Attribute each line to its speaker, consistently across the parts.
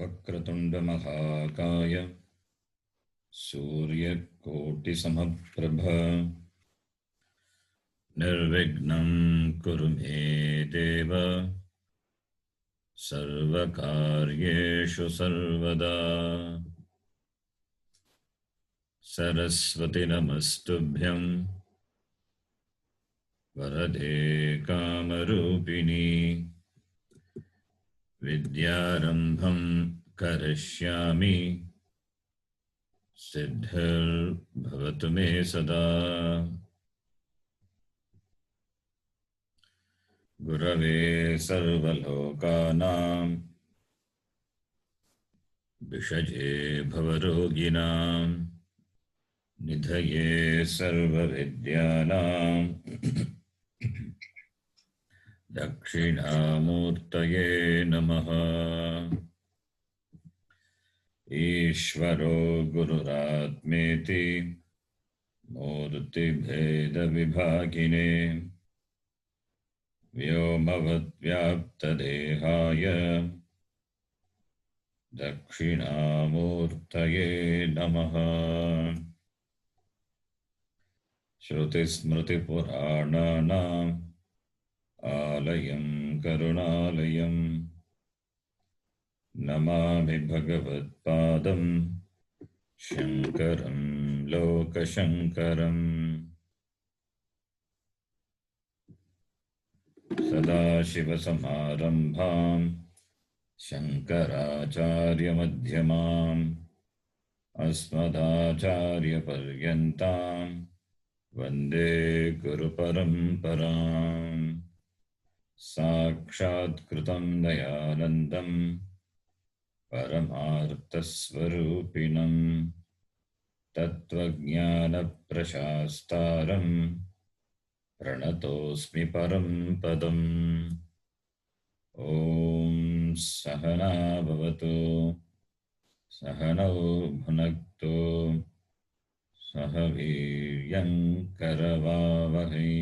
Speaker 1: वक्रतुण्डमहाकाय सूर्यकोटिसमप्रभा निर्विघ्नं कुरु मे देव सर्वकार्येषु सर्वदा। सरस्वति नमस्तुभ्यं वरदे कामरूपिणी विद्यारम्भं करिष्यामि सिद्धिर्भवतु मे सदा। गुरवे सर्वलोकानां विषजे भवरोगिणां निधये सर्वविद्यानां दक्षिणामूर्तये नमः। ईश्वरो गुरुरात्मेति मूर्तिभेदविभागिने व्योमवद्व्याप्तदेहाय दक्षिणामूर्तये नमः। श्रुतिस्मृतिपुराणानाम् आलयं करुणालयं नमामि भगवत्पादं शङ्करं लोकशङ्करम्। सदाशिवसमारम्भां शङ्कराचार्यमध्यमाम् अस्मदाचार्यपर्यन्तां वन्दे गुरुपरम्पराम्। साक्षात्कृतं दयानन्दं परमार्थस्वरूपिणं तत्त्वज्ञानप्रशास्तारं प्रणतोऽस्मि परं पदम्। ॐ सहना भवतु सहनौ भुनक्तु सह वीर्यं करवावहै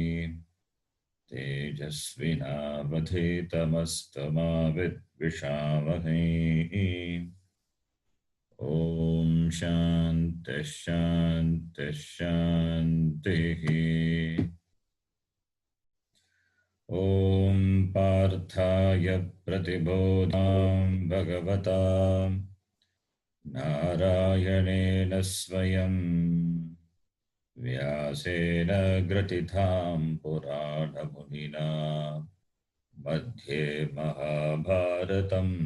Speaker 1: तेजस्विनावधीतमस्तमा विद्विषावहै। ॐ शान्तिः शान्तिः शान्तिः। ॐ पार्थाय प्रतिबोधां भगवता नारायणेन स्वयं व्यासेन ग्रथितां पुराणमुनिना मध्ये महाभारतम्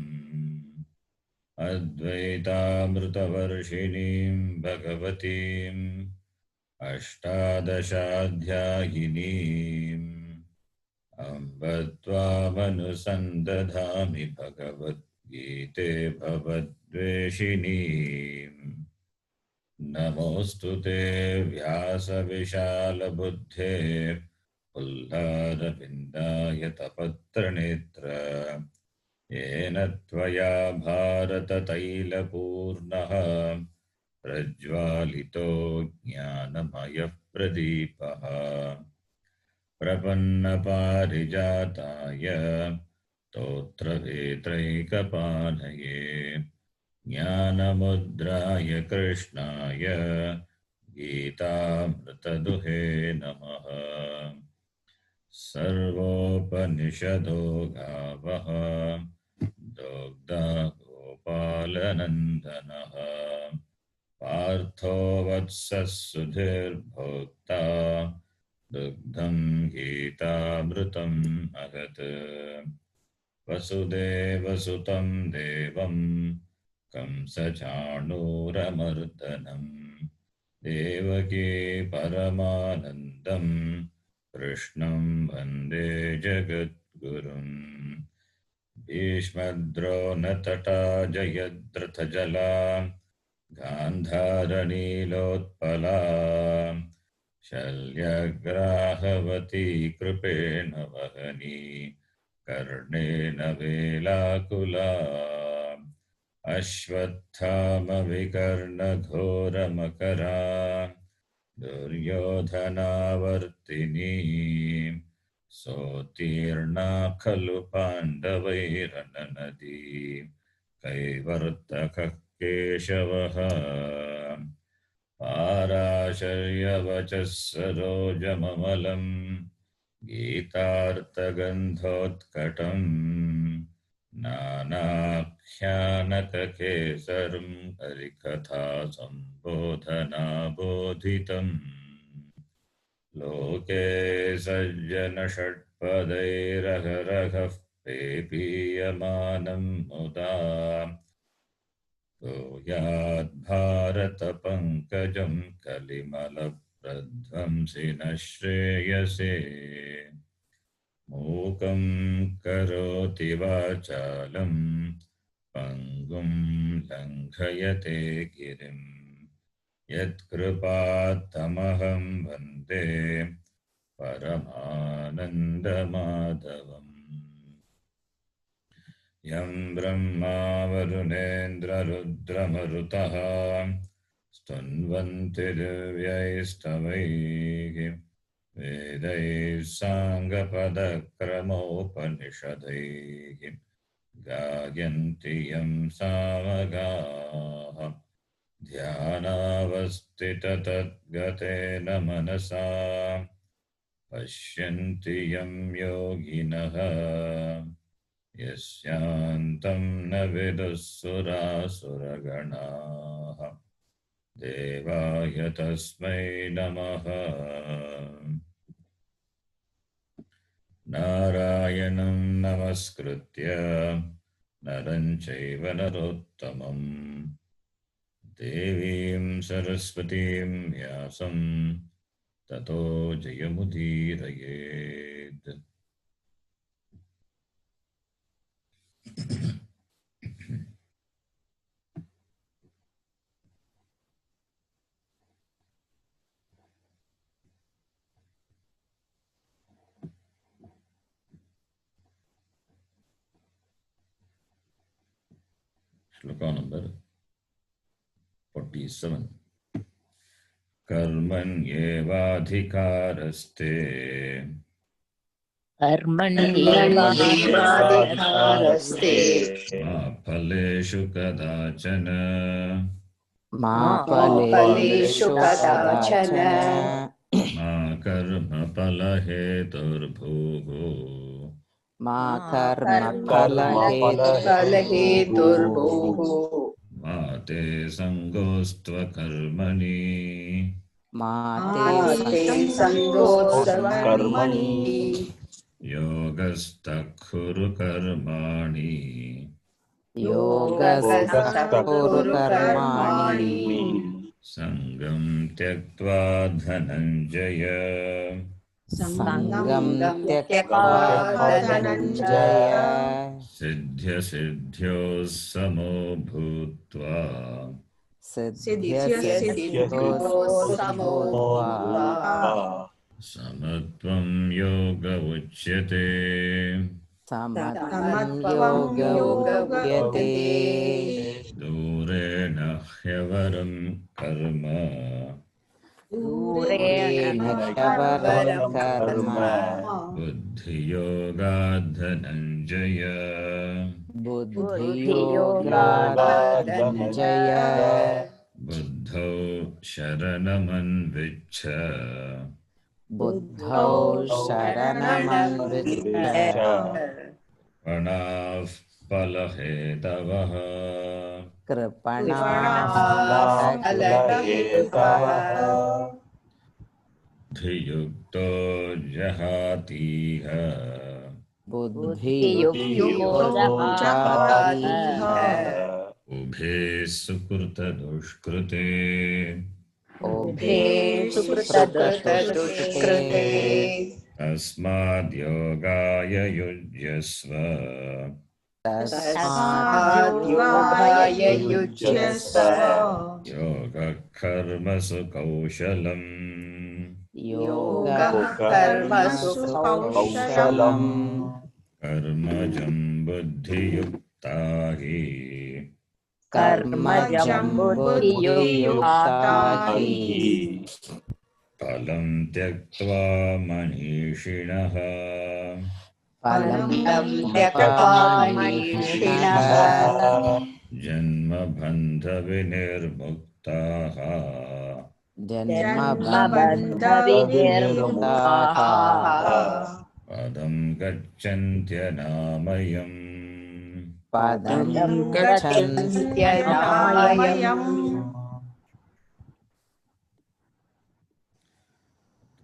Speaker 1: अद्वैतामृतवर्षिणीं भगवतीम् अष्टादशाध्यायिनीम् अम्ब त्वामनुसन्दधामि भगवद्गीते भवद्वेषिणीम्। नमोऽस्तु ते व्यासविशालबुद्धे पुल्लारविन्दायतपत्रनेत्र येन त्वया भारततैलपूर्णः प्रज्वालितो ज्ञानमयः प्रदीपः। प्रपन्नपारिजाताय स्तोत्रवेत्रैकपाणये ज्ञानमुद्राय कृष्णाय गीतामृतदुहे नमः। सर्वोपनिषदो गावः दुग्धा गोपालनन्दनः पार्थो वत्सः सुधीर्भोक्ता दुग्धं गीतामृतं महत्। वसुदेवसुतं देवं कंसचाणूरमर्दनं देवकी परमानन्दं कृष्णं वन्दे जगद्गुरुम्। भीष्मद्रोणतटा जयद्रथजला गान्धारनीलोत्पला शल्यग्राहवती कृपेण वहनी कर्णेन वेलाकुला। अश्वत्थामविकर्णघोरमकरा दुर्योधनावर्तिनी सोत्तीर्णा खलु पाण्डवैरननदी कैवर्तकः केशवः पाराशर्यवचः सरोजममलम् गीतार्थगन्धोत्कटम् नानाख्यानककेसरम् हरिकथा सम्बोधनाबोधितम् लोके सज्जनषट्पदैरहरहः पेपीयमानं मुदा भूयाद्भारतपङ्कजं कलिमलप्रध्वंसिनः श्रेयसे मूकं करोति वाचालं पङ्गुं लङ्घयते गिरिम् यत्कृपात्तमहं वन्दे परमानन्दमाधवम् यं ब्रह्मा वरुणेन्द्ररुद्रमरुतः स्तुन्वन्ति दिव्यैस्तवैः वेदैः साङ्गपदक्रमोपनिषदैः गायन्ति यं सामगाः ध्यानावस्थिततद्गतेन मनसा पश्यन्ति यं योगिनः यस्यान्तं न विदुः सुरासुरगणाः देवाय तस्मै नमः नारायणं नमस्कृत्य नरं चैव नरोत्तमम् देवीं सरस्वतीं व्यासं ततो जयमुदीरयेत्। श्लोका नंबर 47 कर्मण्येवाधिकारस्ते
Speaker 2: कर्मण्येवाधिकारस्ते
Speaker 1: मा फलेषु कदाचन
Speaker 2: मा फलेषु कदाचन
Speaker 1: मा कर्मफलहेतुर्भुः
Speaker 2: मा कर्मफलहेतुर्भुः
Speaker 1: मा ते सङ्गोऽस्त्वकर्मणि
Speaker 2: मा ते सङ्गोऽस्त्वकर्मणि
Speaker 1: योगस्तः कुरु कर्माणि सङ्गं त्यक्त्वा धनञ्जय सिद्ध्यसिद्ध्योः समो भूत्वा समत्वं योग उच्यते दूरेण ह्यवरं कर्म बुद्धियोगात् धनञ्जय बुद्धौ शरणमन्विच्छ कृपणाः फलहेतवः बुद्धियुक्तो जहातीह उभे सुकृतदुष्कृते तस्माद्योगाय युज्यस्व योगः कर्मसु कौशलम् कर्मजं बुद्धियुक्ता हि फलं त्यक्त्वा मनीषिणः
Speaker 2: फलं
Speaker 3: त्यक्त्वा
Speaker 2: त्यक्त्वा
Speaker 3: मनीषिणः
Speaker 2: मनीषिणः
Speaker 1: जन्मबन्धविनिर्मुक्ताः
Speaker 2: जन्मबन्धविनिर्मुक्ताः
Speaker 3: जन्मबन्धविनिर्मुक्ताः
Speaker 1: पदं गच्छन्त्यनामयम्
Speaker 2: पदं
Speaker 3: पदं
Speaker 2: गच्छन्त्यनामयम्
Speaker 3: गच्छन्त्यनामयम्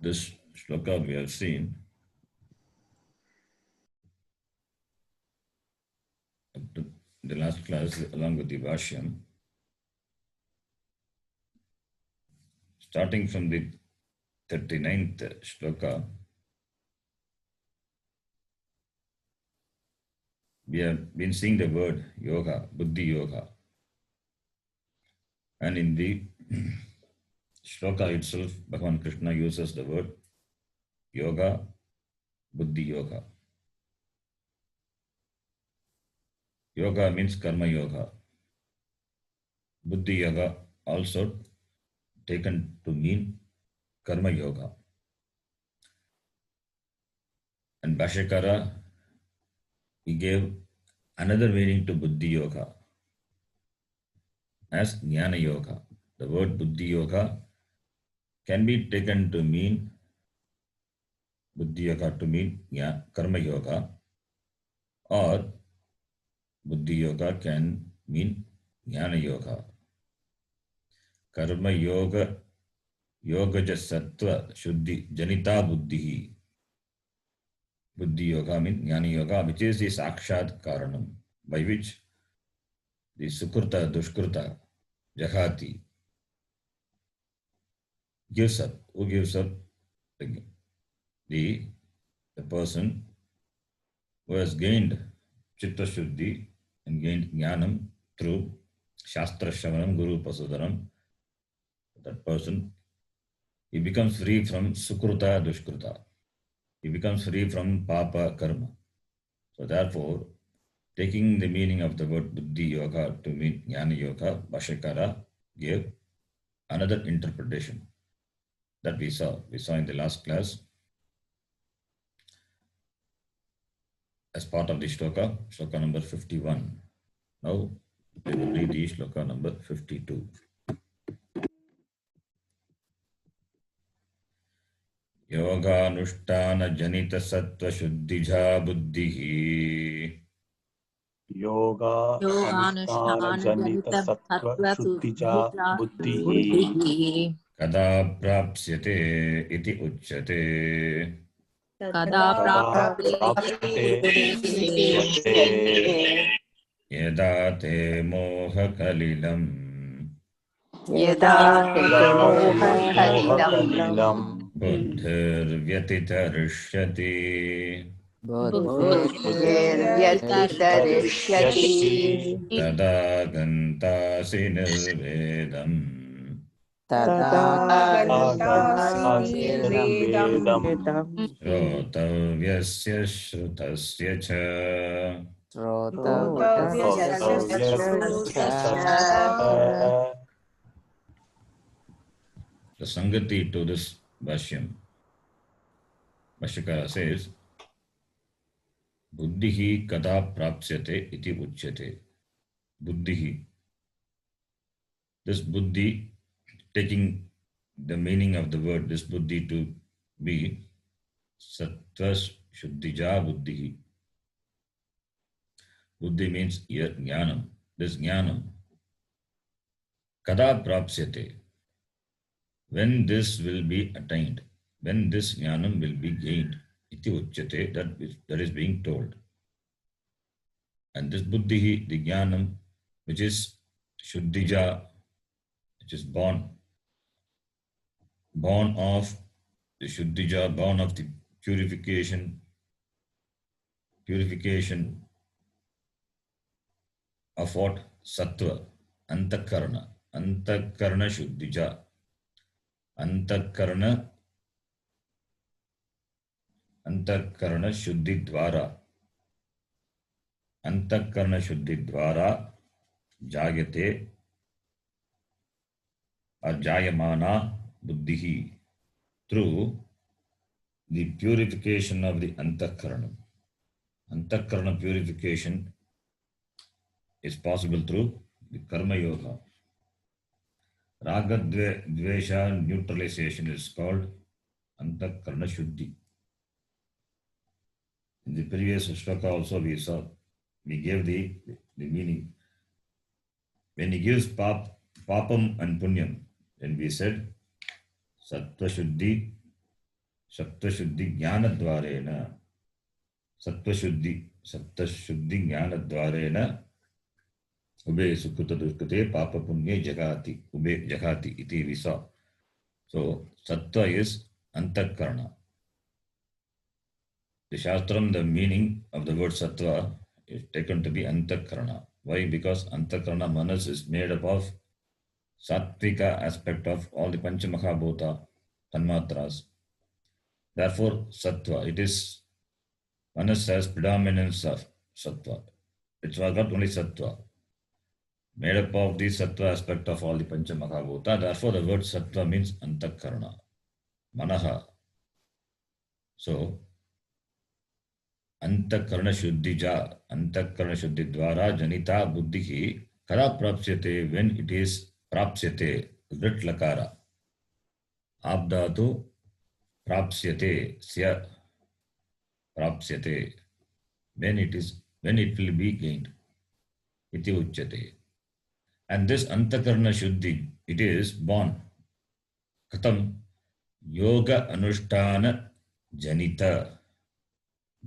Speaker 1: This shloka we have seen up to the last class along with the Bhashyam. Starting from the 39th shloka, we have been seeing the word yoga, buddhi yoga. And in the shloka itself, Bhagavan Krishna uses the word yoga, buddhi yoga. Yoga means karma yoga. Buddhi yoga also taken to mean karma yoga. And Bhashyakara, he gave another meaning to buddhi yoga as jnana yoga. The word buddhi yoga can be taken to mean buddhi yoga to mean karma yoga, or buddhi yoga can mean jnana yoga. Karma yoga, yoga sattva shuddhi janita buddhi. Buddhi yoga means jnana yoga, which is the sakshat karanam, by which the sukrta dushkrta jahati gives up. Who gives up? The person who has gained chitta shuddhi and gained jnanam through shastra shravanam, guru pasadaram. That person, he becomes free from sukruta dushkruta. He becomes free from papa karma. So therefore, taking the meaning of the word buddhi yoga to mean jnana yoga, Bhashyakara gave another interpretation that we saw. We saw in the last class as part of the shloka, shloka number 51. Now we will read the shloka number 52. योगानुष्ठान जनित सत्व शुद्धिजा बुद्धिः
Speaker 4: योगानुष्ठान जनित सत्व शुद्धिजा बुद्धिः
Speaker 1: कदा प्राप्स्यते इति उच्यते
Speaker 4: कदा प्राप्यते इत्युच्यते
Speaker 1: यदा ते मोहकलिलम्
Speaker 3: यदा ते मोहकलिलम्
Speaker 4: मोहकलिलम्
Speaker 1: बुद्धिर्व्यतितरिष्यति
Speaker 3: बुद्धिर्व्यतितरिष्यति
Speaker 1: तदा गन्तासि निर्वेदम्
Speaker 2: तदा
Speaker 3: गन्तासि निर्वेदम्
Speaker 1: श्रोतव्यस्य श्रुतस्य च
Speaker 3: श्रोतव्यस्य श्रुतस्य
Speaker 1: The Sangati to this Bhashyam, Bhashyakara says, Buddhihi kada prapsyate iti uchyate. Buddhihi. This buddhi, taking the meaning of the word, this buddhi to be sattva shuddhija buddhihi. Buddhi means jnanam. This jnanam, kada prapsyate. When this will be attained, when this jnanam will be gained, iti uchyate, that is being told. And this buddhi, the jnanam, which is shuddhija, which is born of the shuddhija, born of the purification of what? Sattva, antakarna shuddhija. अंतःकरण शुद्धि द्वारा जायते or jayamana buddhihi, through the purification of the antakaranam. Antakarana purification is possible through the Karma Yoga. Raga Dvesha neutralization is called Antakarana Shuddhi. In the previous Shloka also we gave the meaning. When he gives papam and punyam, then we said Sattva Shuddhi Jnana Dvarena. Sattva Shuddhi Jnana Dvarena Ube Sukruta Duskate Papa Punye Jagati Ube Jagati iti we saw. So Sattva is Antakarana. The Shastram, the meaning of the word Sattva is taken to be Antakarana. Why? Because Antakarana Manas is made up of Sattvika aspect of all the Panchamahabhuta Tanmatras. Therefore, Sattva, it is Manas has predominance of Sattva. It's not only Sattva. Made up of the Sattva aspect of all the Panchamahabhuta. Therefore, the word Sattva means Antakarana. Manaha. So, Antakarana Shuddhija, Antakarana Shuddhi Dvara Janita Buddhihi Kada Prapsyate, when it is Prapsyate, Vrit Lakara. Abdhatu Prapsyate, Sya Prapsyate, when it will be gained. Iti Uchyate. And this Antakarana Shuddhi, it is born. Katam Yoga Anushtana Janita.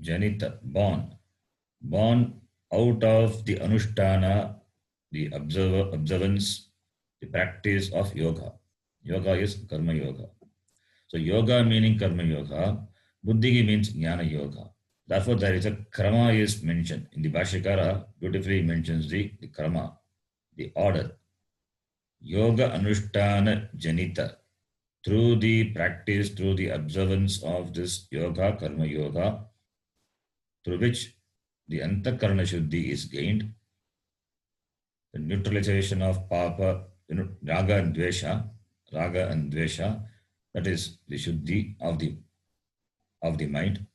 Speaker 1: Janita, born out of the Anushtana, the observance, the practice of yoga. Yoga is Karma Yoga. So yoga meaning Karma Yoga, Buddhi means Jnana Yoga. Therefore there is a Krama is mentioned. In the Bhashyakara, beautifully mentions the Krama, the order. Yoga Anushtana Janita. Through the practice, through the observance of this yoga, Karma Yoga, through which the Antakarana Shuddhi is gained, the neutralization of Papa, Raga and Dvesha, that is the Shuddhi of the mind.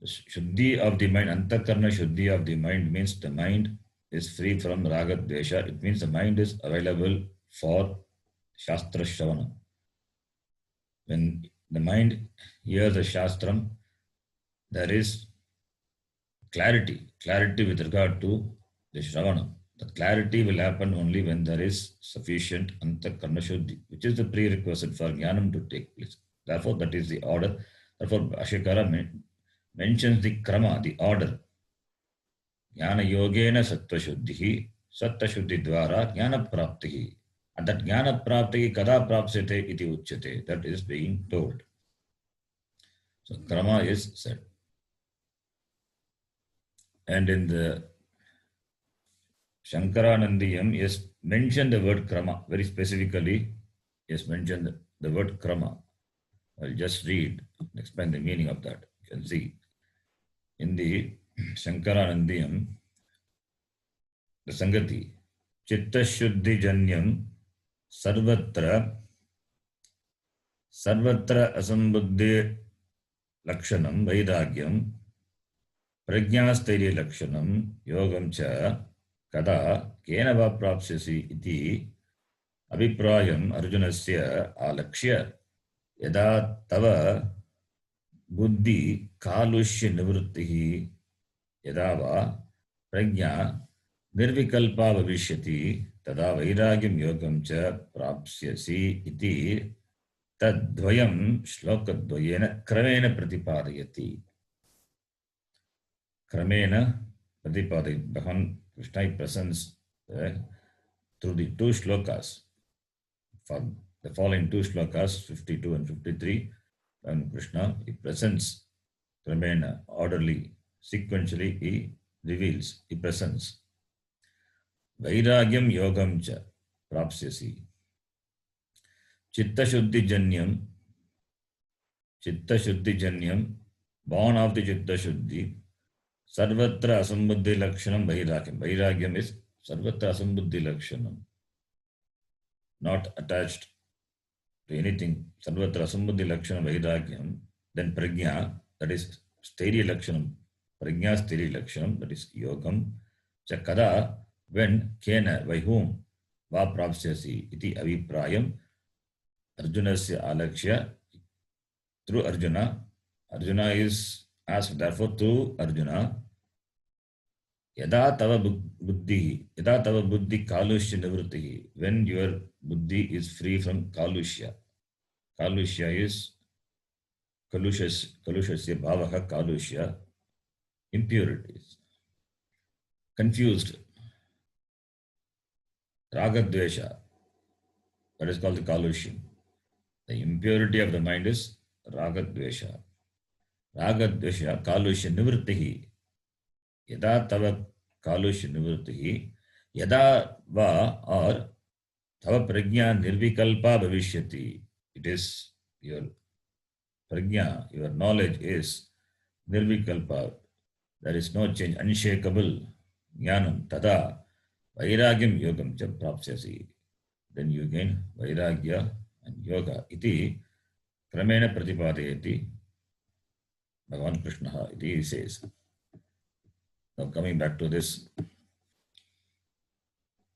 Speaker 1: The Shuddhi of the mind, Antakarana Shuddhi of the mind means the mind is free from Raga Dvesha. It means the mind is available for Shastra Shravanam. When the mind hears the Shastram, there is clarity with regard to the Shravanam. The clarity will happen only when there is sufficient Antakarana Shuddhi, which is the prerequisite for Jnanam to take place. Therefore, that is the order. Therefore, Bhashyakara mentions the Krama, the order. Jnana Yogena Sattva Shuddhihi, Sattva Shuddhi Dvara Jnana Praptihi. And that Jnana Praptihi Kada Prapsate iti Uchyate. That is being told. So, Krama is said. And in the Shankaranandiyam, is mentioned the word Krama. Very specifically, is mentioned the word Krama. I'll just read, explain the meaning of that. You can see. In the Shankaranandiyam, the Sangati, Chitta Shuddhi Janyam Sarvatra Asambuddhi Lakshanam Vairagyam Prajnastairya Lakshanam Yogam Cha Kada Kena Va Prapsyasi iti Abhiprayam Arjunasya Alakshya Yada Tava Buddhi Kalushya Nivrittihi Yada Va Prajna Nirvikalpa Bhavishyati Tada Vairagyam Yogam Cha Prapsyasi iti Tadvayam Shlokadvayena Kramena Pratipadayati. Kramena Pratipadayati. Bhagavan Krishna presents through the two shlokas. For the following two shlokas, 52 and 53, and Krishna, he presents Kramena, orderly, sequentially, he reveals, he presents. Vairagyam Yogam Cha Prapsyasi. Chitta Shuddhi Janyam, born of the Chitta Shuddhi, Sarvatra Asambuddhi Lakshanam Vairagyam. Vairagyam is Sarvatra Asambuddhi Lakshanam, not attached to anything. Sarvatra Asambuddhi Lakshanam Vairagyam, then Prajna, that is Stairya Lakshanam, Pragnastiri Lakshanam, that is Yogam. Chakada, when, Kena, by whom, Va Prapsyasi, iti Aviprayam, Arjunasya Alakshya, through Arjuna. Arjuna is asked, therefore, through Arjuna, Yada tava buddhi kalushya nivritti, when your buddhi is free from kalushya. Kalushya is kalushasya bhavaha kalushya, impurities. Confused. Ragadvesha, that is called the kalushya. The impurity of the mind is ragadvesha. Ragadvesha kalushya nivritti. Yada tava kalushya nivritti, yada va or tava prajna nirvikalpa bhavishyati. It is your prajna, your knowledge is nirvikalpa. There is no change, unshakable. Jnanam tada vairagyam yogam cha prapsyasi. Then you gain vairagya and yoga. Iti kramena pratipadayati Bhagavan Krishna. Iti he says. Now coming back to this,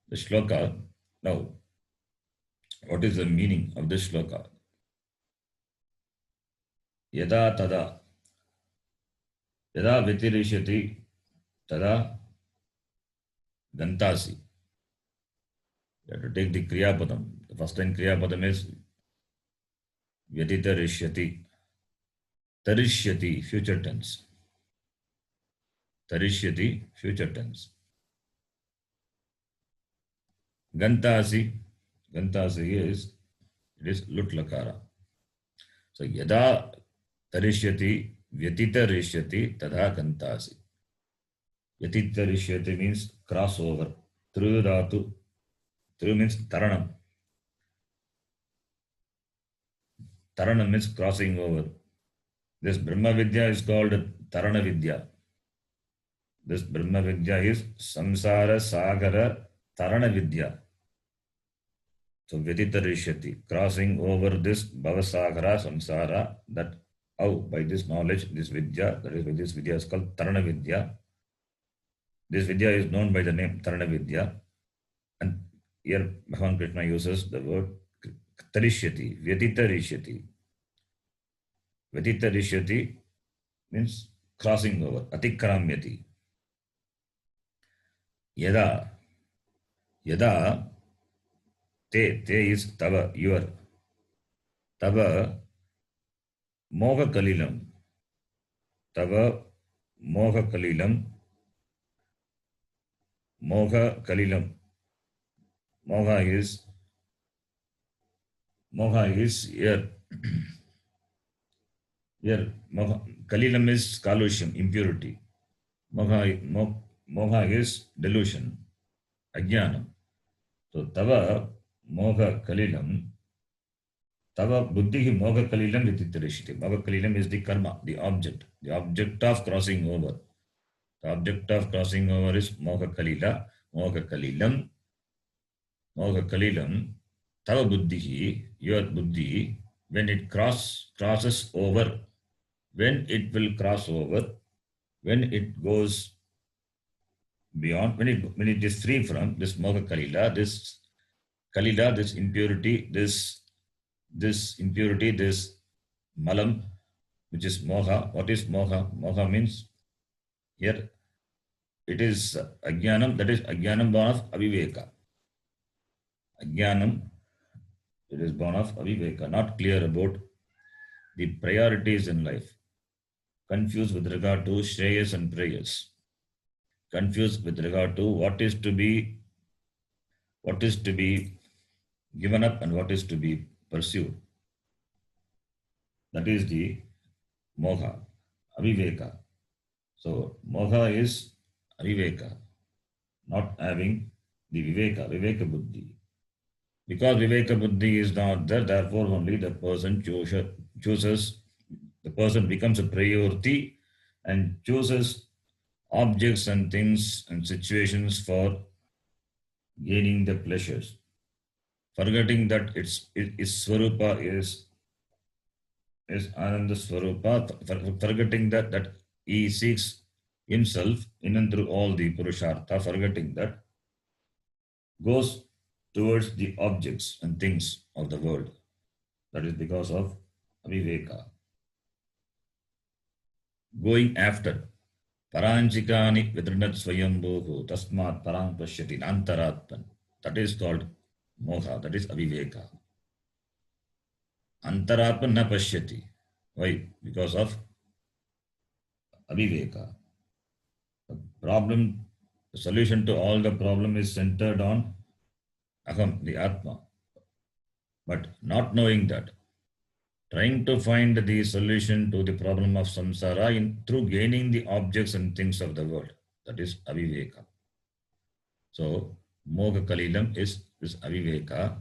Speaker 1: the shloka. Now, what is the meaning of this shloka? Yada tada, yada vitirishyati, tada gantasi. You have to take the kriyapadam. The first time kriyapadam is vyatitarishyati. Tarishyati, future tense. Tarishyati, future tense. Gantasi, gantasi is, it is lut lakara. So yada tarishyati, vyatitarishyati, tada gantasi. Vyatitarishyati means crossover. Through dhatu. Through means taranam. Taranam means crossing over. This Brahma Vidya is called Tarana Vidya. This Brahma Vidya is Samsara Sagara Tarana Vidya. So Vyatitarishyati, crossing over this Bhavasagara Samsara, that how by this knowledge, this Vidya, that is by this Vidya is called Tarana Vidya. This Vidya is known by the name Tarana Vidya. And here Bhagavan Krishna uses the word Tarishyati, Vyatitarishyati. Vyatitarishyati means crossing over, Atikramyati. Yada, yada, te is tava, your, tava, moha kalilam, tava, moha kalilam, moha kalilam. Moha is here. Here, moha, kalilam is kalusham, impurity. Moha is delusion, ajnanam. So tava moha kalilam, tava buddhi moha kalilam vititarishiti. Moha kalilam is the karma, the object of crossing over. The object of crossing over is moha kalila, moha kalilam. Moha kalilam, tava buddhi, your buddhi, when it crosses over, when it will cross over, when it goes beyond, when it is free from this moha kalila, this impurity, this impurity, this malam, which is moha. What is moha? Moha means here it is ajnanam, that is ajnanam born of aviveka. Ajnanam, it is born of aviveka, not clear about the priorities in life. Confused with regard to shreyas and prayas. Confused with regard to what is to be given up and what is to be pursued. That is the moha, aviveka. So moha is aviveka, not having the viveka buddhi. Because viveka buddhi is not there, therefore only the person chooses, the person becomes a priority and chooses objects and things and situations for gaining the pleasures, forgetting that its swarupa is Ananda Swarupa, forgetting that he seeks himself in and through all the Purushartha, forgetting that, goes towards the objects and things of the world. That is because of aviveka. Going after. Paranchikani vidrinat swayambhuhu tasmat parang pashyati antaratman. That is called moha, that is aviveka. Antaratman na pashyati. Why? Because of aviveka. The problem, the solution to all the problem is centered on aham, the atma. But not knowing that, trying to find the solution to the problem of samsara through gaining the objects and things of the world. That is aviveka. So, moga kalilam is this aviveka.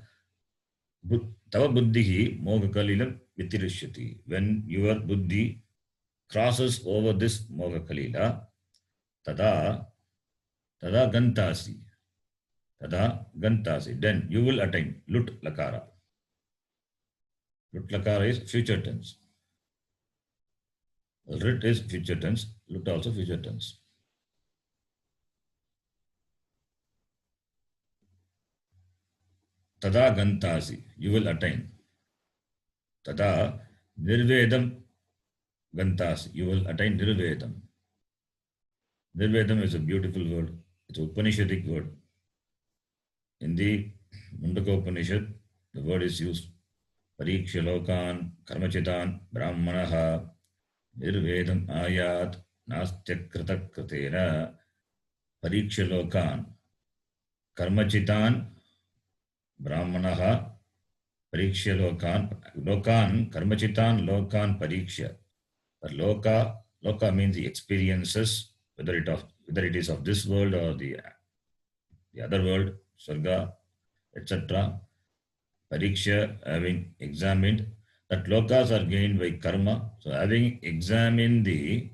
Speaker 1: Tava buddhihi moga kalilam vitirishyati. When your buddhi crosses over this moga kalila, tada gantasi. Tada gantasi. Then you will attain lut lakara. Lut lakara is future tense. Rit is future tense. Lut also future tense. Tada gantasi. You will attain. Tada nirvedam gantasi. You will attain nirvedam. Nirvedam is a beautiful word. It's an Upanishadic word. In the Mundaka Upanishad, the word is used. Pariksha lokan karmachitan brahmanaha nirvedam ayat nastya krita kritena pariksha lokan karmachitan brahmanaha pariksha lokan karmachitan lokan pariksha. But loka means the experiences, whether it is of this world or the other world, Sarga, etc. Pariksha, having examined, that lokas are gained by karma. So having examined the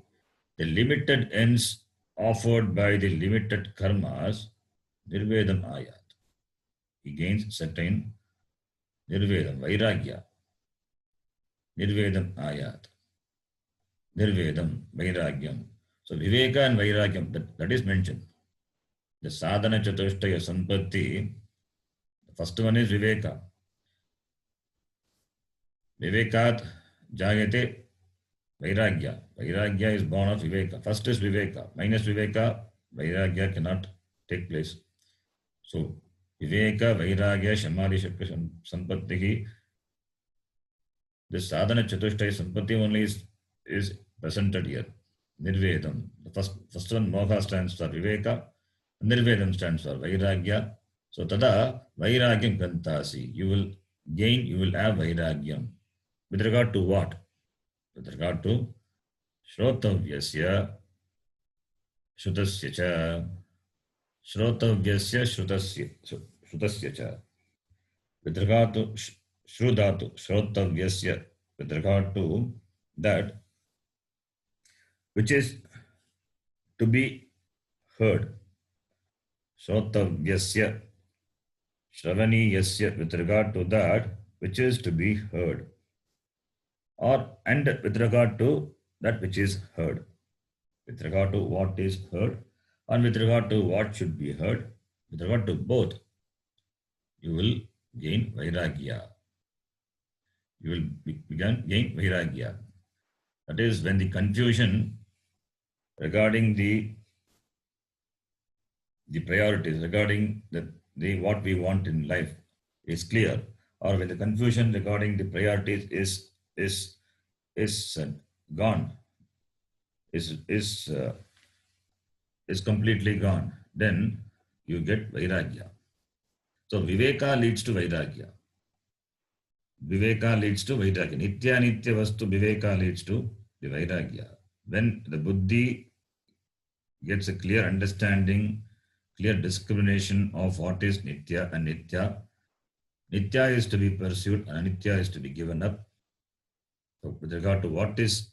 Speaker 1: limited ends offered by the limited karmas, nirvedam ayat. He gains certain nirvedam, vairagya. Nirvedam ayat. Nirvedam, vairagyam. So viveka and vairagyam, that is mentioned. The sadhana chatushtaya sampatti, the first one is viveka. Vivekat jayate vairagya. Vairagya is born of viveka. First is viveka. Minus viveka, vairagya cannot take place. So viveka, vairagya, shamadhi, shakya, sampatti. This sadhana chatushtaya sampatti only is presented here. Nirvedam. The first one, moha, stands for viveka. Nirvedam stands for vairagya. So tada vairagyam gantasi. You will gain, you will have vairagyam. With regard to what? With regard to shrotavyasya shrutasya cha. Shrotavyasya shrutasya cha. With regard to shrudatu, shrotavyasya, with regard to that which is to be heard. Shrotavyasya, shravaniyasya, with regard to that which is to be heard. And with regard to that which is heard. With regard to what is heard, and with regard to what should be heard, with regard to both, you will gain vairagya. You will gain vairagya. That is when the confusion regarding the priorities, regarding the what we want in life is clear, or when the confusion regarding the priorities is gone, is completely gone, then you get vairagya. So viveka leads to vairagya. Viveka leads to vairagya. Nitya nitya vastu viveka leads to the vairagya. When the buddhi gets a clear understanding, clear discrimination of what is nitya and nitya, nitya is to be pursued and anitya is to be given up. So with regard to what is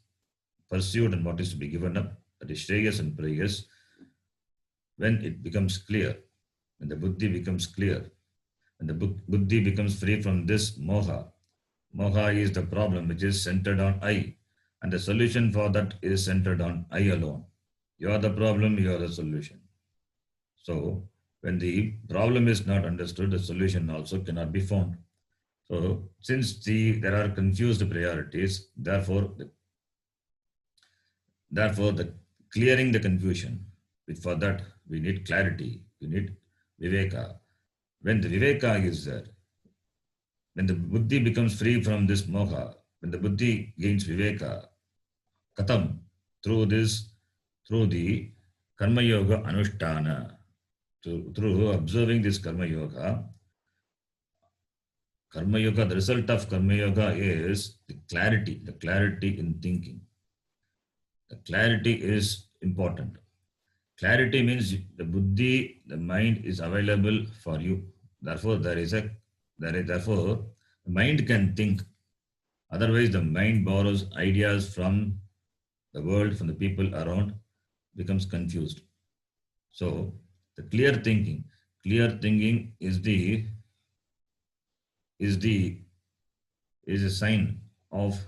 Speaker 1: pursued and what is to be given up, that is shreyas and preyas, when it becomes clear, when the buddhi becomes clear, when the buddhi becomes free from this moha, moha is the problem which is centered on I, and the solution for that is centered on I alone. You are the problem, you are the solution. So when the problem is not understood, the solution also cannot be found. So since there are confused priorities, therefore the clearing the confusion. For that we need clarity, we need viveka. When the viveka is there, when the buddhi becomes free from this moha, when the buddhi gains viveka, katam, through the karma yoga anushtana, through observing this karma yoga, the result of karma yoga is the clarity in thinking. The clarity is important. Clarity means the buddhi, the mind is available for you. Therefore, therefore, the mind can think. Otherwise, the mind borrows ideas from the world, from the people around, becomes confused. So, the clear thinking is a sign of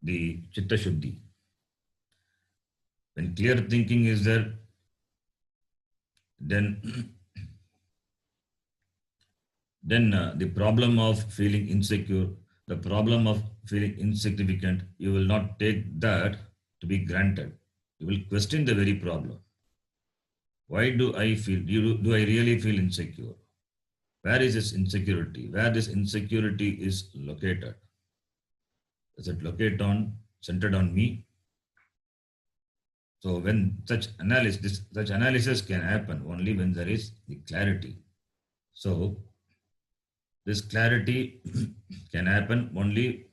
Speaker 1: the chitta shuddhi. When clear thinking is there, then the problem of feeling insecure, the problem of feeling insignificant, you will not take that to be granted. You will question the very problem. Why do I really feel insecure? Where is this insecurity? Where this insecurity is located? Is it centered on me? So when such analysis can happen only when there is the clarity. So this clarity can happen only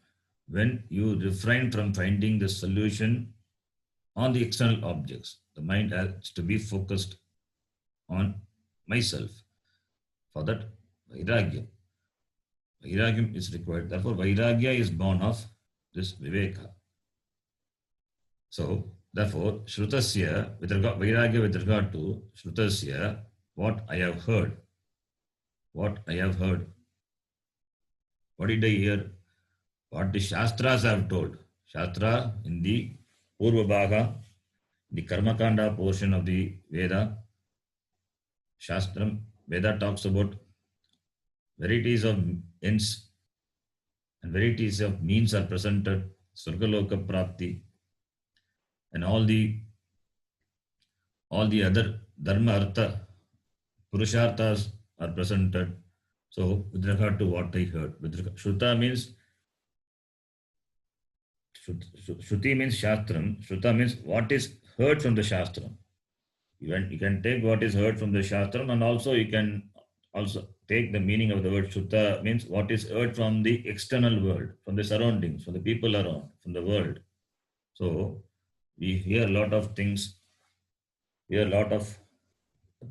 Speaker 1: when you refrain from finding the solution on the external objects. The mind has to be focused on myself. For that, vairagya is required. Therefore, vairagya is born of this viveka. So, therefore, shrutasya, vairagya with regard to shrutasya, what I have heard. What did I hear? What the Shastras have told. Shastra in the Purva Bhaga, the Karmakanda portion of the Veda, Veda talks about varieties of ends and varieties of means are presented, Sargaloka Prapti, and all the other Dharma Artha, Purusharthas are presented. So, with regard to what I heard, Shruta means Shruti means Shastram. Shruta means what is heard from the Shastram. You can take what is heard from the Shastram, and also you can also take the meaning of the word Shruta means what is heard from the external world, from the surroundings, from the people around, from the world. So we hear a lot of things,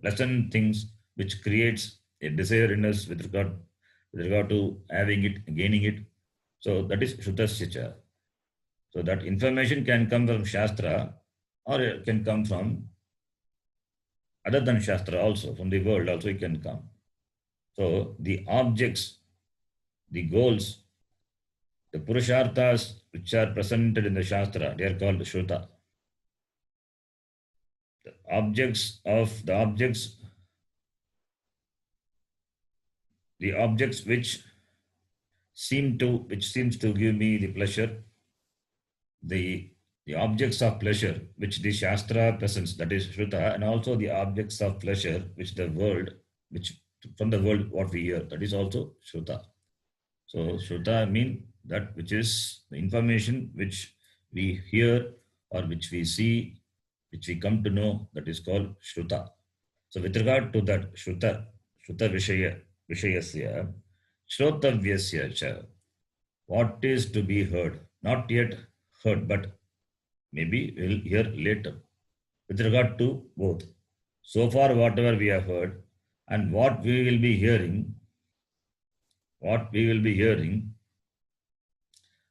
Speaker 1: pleasant things which creates a desire in us with regard to having it, gaining it. So that is Shrutasya. So that information can come from Shastra or it can come from other than Shastra also, from the world also it can come. So the objects, the goals, the Purusharthas which are presented in the Shastra, they are called Shruta. The objects which seems to give me the pleasure, the objects of pleasure which the Shastra presents, that is Shruta, and also the objects of pleasure which from the world what we hear, that is also Shruta. So Shruta mean that which is the information which we hear or which we see, which we come to know, that is called Shruta. So with regard to that Shruta Vishayasya, Shrotavyasya cha, what is to be heard, not yet heard, but maybe we'll hear later. With regard to both, so far whatever we have heard and what we will be hearing,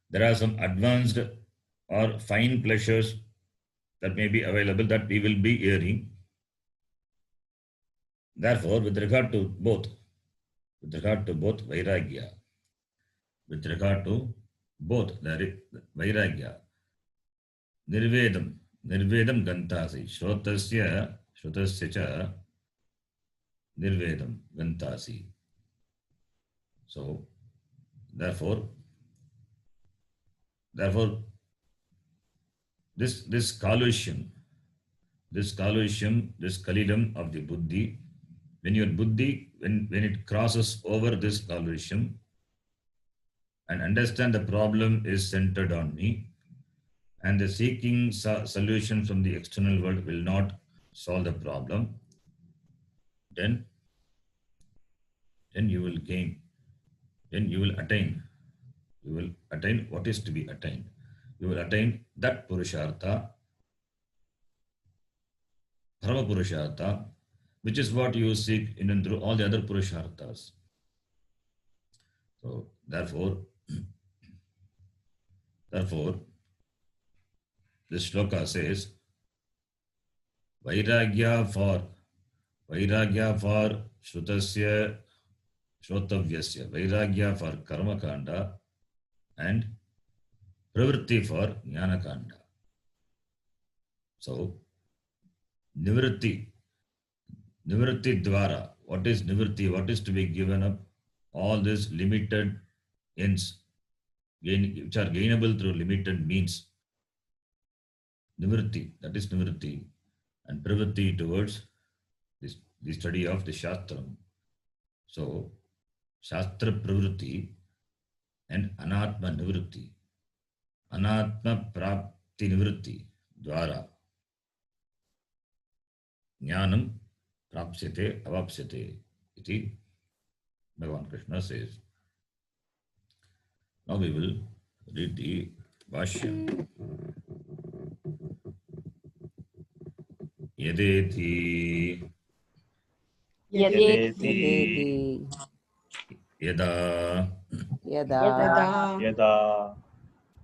Speaker 1: there are some advanced or fine pleasures that may be available that we will be hearing. Therefore, with regard to both vairagya, there is vairagya, nirvedam, Nirvedam gantasi. Shrutasya cha nirvedam gantasi. So, therefore, this kalusham, this kalidam of the buddhi, when your buddhi, when it crosses over this kalusham and understand the problem is centered on me, and the seeking solution from the external world will not solve the problem, then you will gain, then you will attain what is to be attained. You will attain that purushartha, Dharma Purushartha, which is what you seek in and through all the other Purusharthas. So, therefore, this shloka says, Vairagya for Shrutasya, Shrotavyasya, Vairagya for Karma Kanda, and Pravritti for Jnana Kanda. So, Nivritti Dwara, what is Nivritti? What is to be given up? All these limited ends, which are gainable through limited means. Nivritti, that is Nivritti. And Pravritti towards the study of the Shastram. So, Shastra Pravritti and Anatma Nivritti. Anatma Prapti Nivritti Dwara. Jnanam Prapsyate Avapsyate. Iti Bhagavan Krishna says. Now we will read the Bhashyam. Yadeti
Speaker 2: यदेति
Speaker 1: Yada
Speaker 2: यदा
Speaker 4: यदा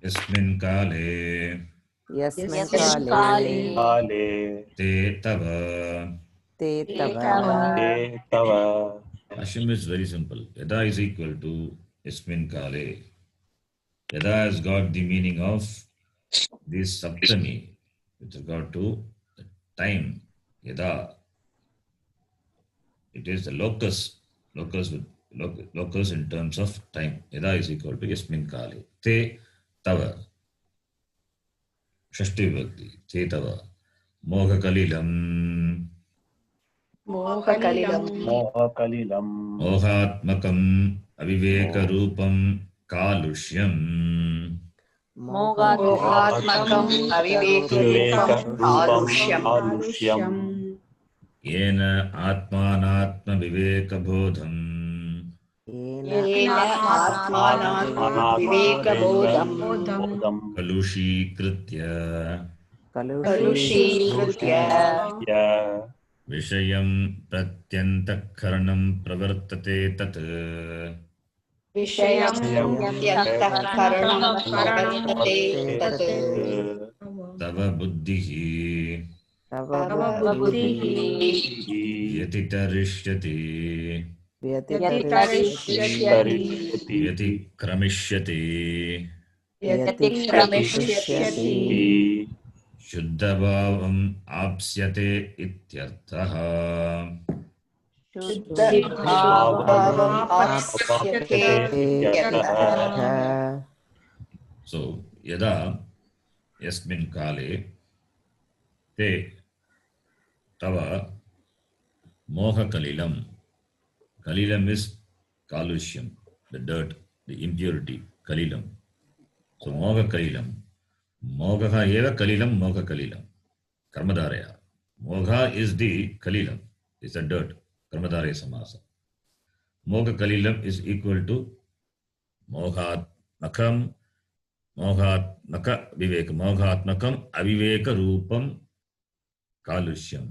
Speaker 1: Yasmin Kale
Speaker 2: यस्मिन्
Speaker 3: यस्मिन्
Speaker 2: काले
Speaker 3: काले
Speaker 4: काले
Speaker 1: Te Tava.
Speaker 2: ते
Speaker 3: ते
Speaker 2: तव
Speaker 3: तव
Speaker 4: ते तव
Speaker 1: Bhashyam is very simple. Yada is equal to Yasmin Kale. Yada has got the meaning of this Saptami with regard to the time. Yada. It is the locus in terms of time. Yada is equal to Yasmin Kale. Te Tava. Shashti Vibhakti. Te Tava. Moha Kalilam.
Speaker 3: मोहकलिलं
Speaker 4: मोहकलिलं
Speaker 1: Mohatmakam Aviveka Rupam Kalushyam.
Speaker 3: मोहात्मकम् अविवेकरूपं
Speaker 4: विवेकरूपं
Speaker 3: कालुष्यम्
Speaker 4: कालुष्यम्
Speaker 1: Yena Atmanatma Viveka Bodham.
Speaker 2: Yen
Speaker 3: yen आत्मानात् विवेकबोधं
Speaker 4: विवेकबोधं
Speaker 1: Kalushi Kritya.
Speaker 3: कलुषीकृत्य
Speaker 4: या
Speaker 1: Vishayam Pratyantakaranam Pravartate Tat.
Speaker 3: विषयं यन्तःकरणं प्रवर्तते तत्
Speaker 1: Tava Buddhihi.
Speaker 2: तव
Speaker 3: तव
Speaker 2: बुद्धिः
Speaker 3: बुद्धिः
Speaker 1: Vyatitarishyati.
Speaker 2: व्यतितरिष्यति
Speaker 1: Vyatikramishyati.
Speaker 3: व्यतिक्रमिष्यति
Speaker 1: Shuddhabhavam Apsyate Ityarthaha.
Speaker 3: शुद्धभावम् आप्स्यते
Speaker 4: इत्यर्थः
Speaker 1: So, Yada Yasmin Kale Te Tava Moha Kalilam. Kalilam is Kalushyam, the dirt, the impurity, Kalilam. So, Moha Kalilam. Mogaha eva Kalilam, Moha Kalilam. Karmadharaya. Mogha is the Kalilam, is the dirt. Karmadharaya Samasa. Moga Kalilam is equal to Mohatmakam, Mohatmaka Viveka, Mohatmakam Aviveka Rupam Kalushyam.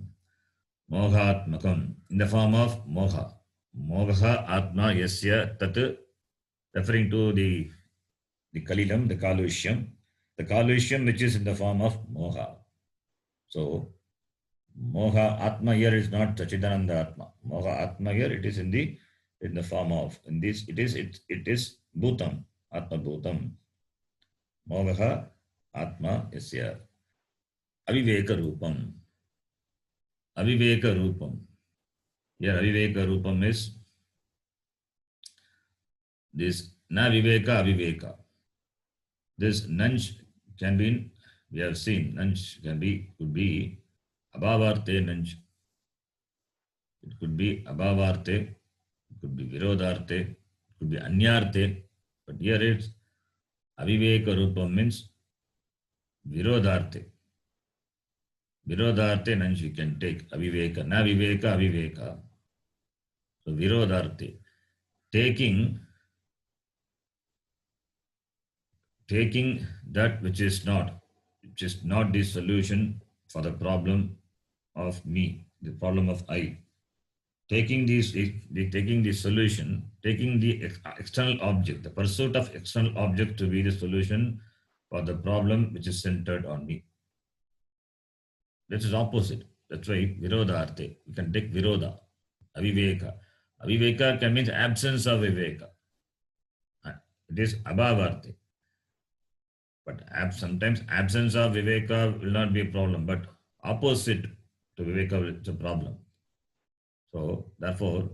Speaker 1: Mohatmakam, in the form of Moha. Mogaha Atma Yasya Tat, referring to the Kalilam, the Kalushyam. The Kalushyam which is in the form of Moha. So, Moha Atma here is not Sachidananda Atma. Moha Atma here it is in the form of, in this it is Bhutam, Atma Bhutam. Mogaha Atma Yasya. aviveka rupam. Aviveka rupam. Here aviveka rupam is this na viveka aviveka. This nanch can be, we have seen, nanch could be abhavarte nanch. It could be abhavarte, it could be virodharte, it could be anyarte. But here it's aviveka rupam means virodharte. Virodharte nanch we can take aviveka, na viveka aviveka. So virodharte, taking that which is not the solution for the problem of me, the problem of I. Taking the solution, taking the external object, the pursuit of external object to be the solution for the problem which is centered on me. This is opposite. That's why virodharte. You can take virodha, aviveka. Aviveka can mean absence of viveka. It is abhavarte. But sometimes absence of viveka will not be a problem, but opposite to viveka is a problem. So therefore,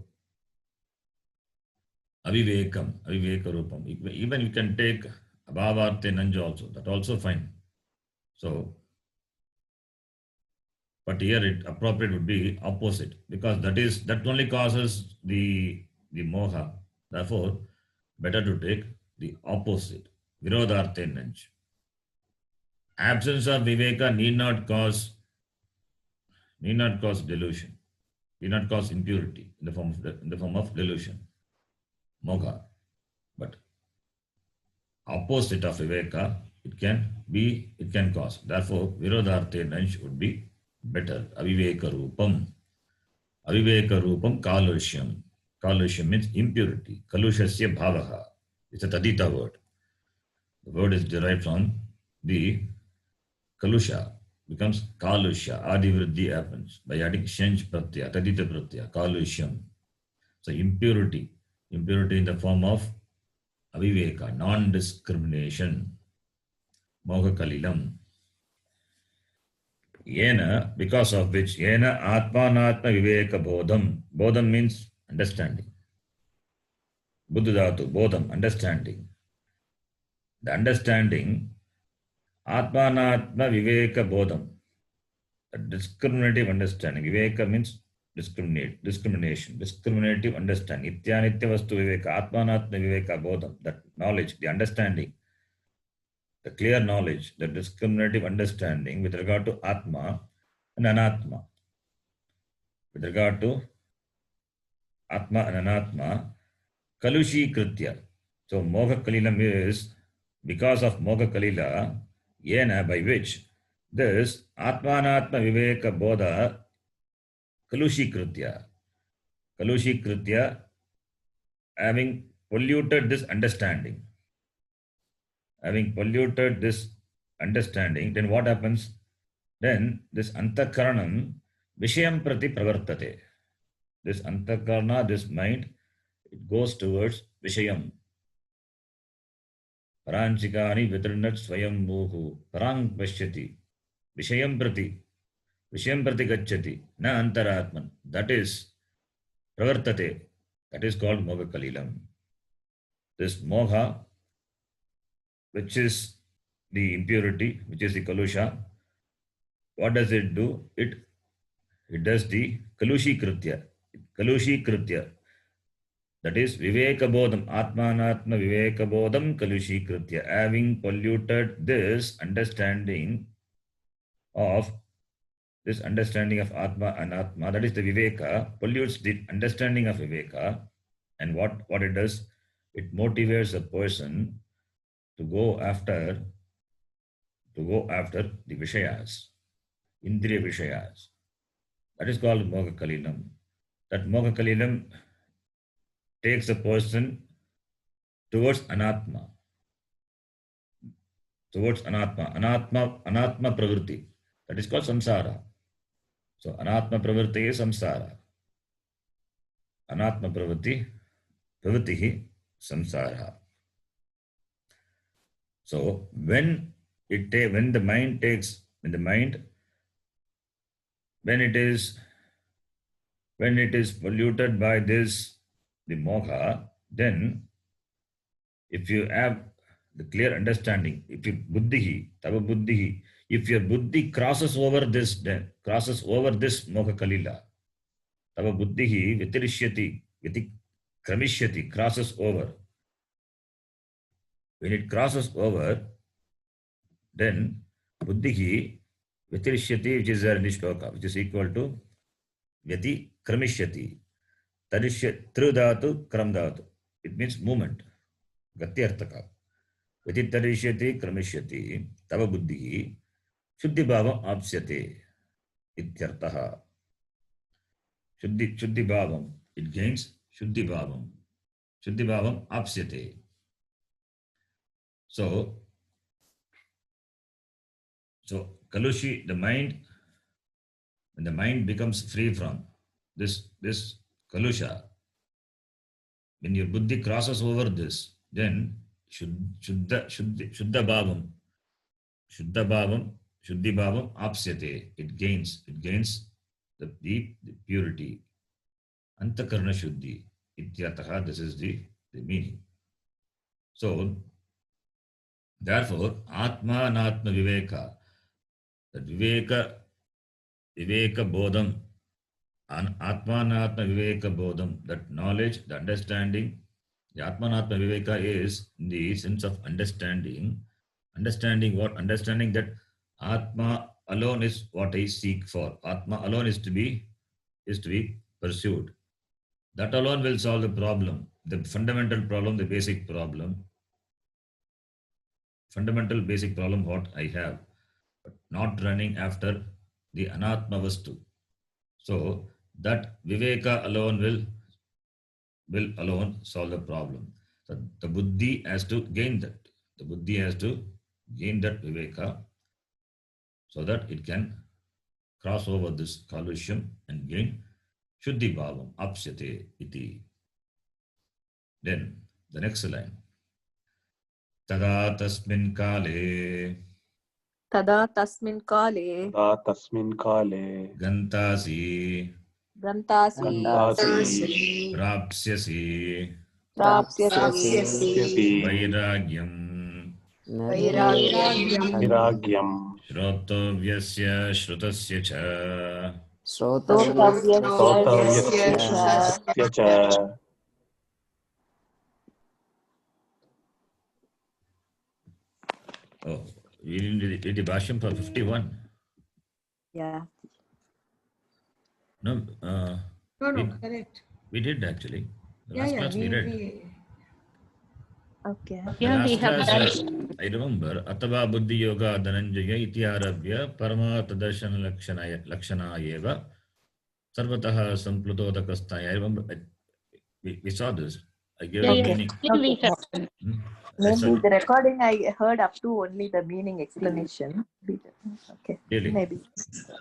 Speaker 1: aviveka rupam. Even you can take abhavarte nanja also. That also fine. So, but here it appropriate would be opposite, because that only causes the moha. Therefore, better to take the opposite. Virodharte nanj. Absence of viveka need not cause delusion, need not cause impurity in the form of delusion, moga. But opposite of viveka, it can cause. Therefore, virodharte nansh would be better. Aviveka rupam. Aviveka rupam kalushyam. Kalushyam means impurity. Kalushasya bhavaha. It's a tadita word. The word is derived from the kalusha, becomes kalusha. Adivriddhi happens by adding shenj pratyaya, tadita pratyaya, kalushyam. So impurity in the form of aviveka, non-discrimination, moha kalilam. Yena, because of which, yena atmanatma viveka bodham. Bodham means understanding. Buddha dhatu, bodham, understanding. The understanding, atmanatma viveka bodham, a discriminative understanding. Viveka means discrimination, discriminative understanding. Nitya vastu viveka, atmanatma viveka bodham, that knowledge, the understanding, the clear knowledge, the discriminative understanding with regard to atma and anatma. With regard to atma and anatma, kalushi kritya. So moga kalilam is because of moga kalila, yena, by which this atmanatma viveka bodha kalushi kritya, having polluted this understanding, then what happens? Then this antakaranam vishayam prati pravartate. This antakarana, this mind, it goes towards vishayam. Paranchikani vitrinat swayam muhu parang pashyati vishayam prati gacchati na antaratman. That is pravartate. That is called moga kalilam. This moha, which is the impurity, which is the kalusha, what does it do? It does the kalushi kritya. That is viveka bodham, atmanatma viveka bodham kalushi kritya. Having polluted this understanding of atma and atma, that is the viveka, pollutes the understanding of viveka. And what it does? It motivates a person to go after the vishayas, indriya vishayas. That is called moga kalilam. That moga kalilam takes a person towards anatma. Anatma pravritti. That is called samsara. So anatma pravritti is samsara. Anatma pravrittihi samsara. So when the mind when it is polluted by this, the moha, then if you have the clear understanding, if you buddhihi, tava buddhihi, if your buddhi crosses over this moha kalila, tava buddhihi vitirishyati, kramishyati, crosses over. When it crosses over, then buddhihi vitirishyati, which is there in the shloka, which is equal to vyati kramishyati. Tru dhatu, kram dhatu. It means movement. Gatyartaka. Vyatitarishati, kramishyati, tava buddhihi, shuddhi bhavam apsyate. Ityartaha. Shuddhi bhavam. It gains shuddhi bhavam. Shuddhi bhavam apsyate. So kalushi, the mind, when the mind becomes free from this kalusha, when your buddhi crosses over this, then shuddha bhavam, shuddhi bhavam apsyate. It gains the purity. Antakarna shuddhi. Ityataha, this is the meaning. So, therefore, atma anatma viveka, that viveka bodham, atma anatma viveka bodham, that knowledge, the understanding, the atma anatma viveka is in the sense of understanding what? Understanding that atma alone is what I seek for. Atma alone is to be pursued. That alone will solve the problem, the fundamental problem, the basic problem. Fundamental basic problem what I have, but not running after the anatma vastu. So that viveka alone will alone solve the problem. So the buddhi has to gain that. The buddhi has to gain that viveka so that it can cross over this kalusham and gain shuddhi bhavam apsyate iti. Then the next line. Tada tasmin kale
Speaker 5: Tada tasmin kale
Speaker 4: तदा तस्मिन् काले
Speaker 1: gantasi
Speaker 5: grantasi
Speaker 4: गन्तासि
Speaker 1: prapsyasi
Speaker 5: prapsyasi
Speaker 3: Prapsyasi
Speaker 1: vairagyam
Speaker 3: Vairagyam
Speaker 4: वैराग्यम्
Speaker 1: shrotovyasya shrutasya cha.
Speaker 2: श्रोतव्यस्य
Speaker 4: श्रोतव्यस्य
Speaker 2: च
Speaker 4: श्रुतस्य च
Speaker 1: Oh, we didn't read the Bhashyam for 51.
Speaker 5: yeah.
Speaker 1: No,
Speaker 3: No, correct.
Speaker 1: we did actually. The
Speaker 3: Yeah,
Speaker 1: last
Speaker 3: yeah,
Speaker 1: class we read.
Speaker 5: Okay.
Speaker 1: The last class, I remember, Atava Buddhi Yoga Dhananjaya iti arabhya parama tadarshana lakshana eva sarvataha samplutodakastaya. I remember, we saw this. I gave the meaning.
Speaker 5: Okay.
Speaker 1: I saw,
Speaker 5: Maybe the recording I heard up to only the meaning explanation. Okay.
Speaker 1: really?
Speaker 5: Maybe.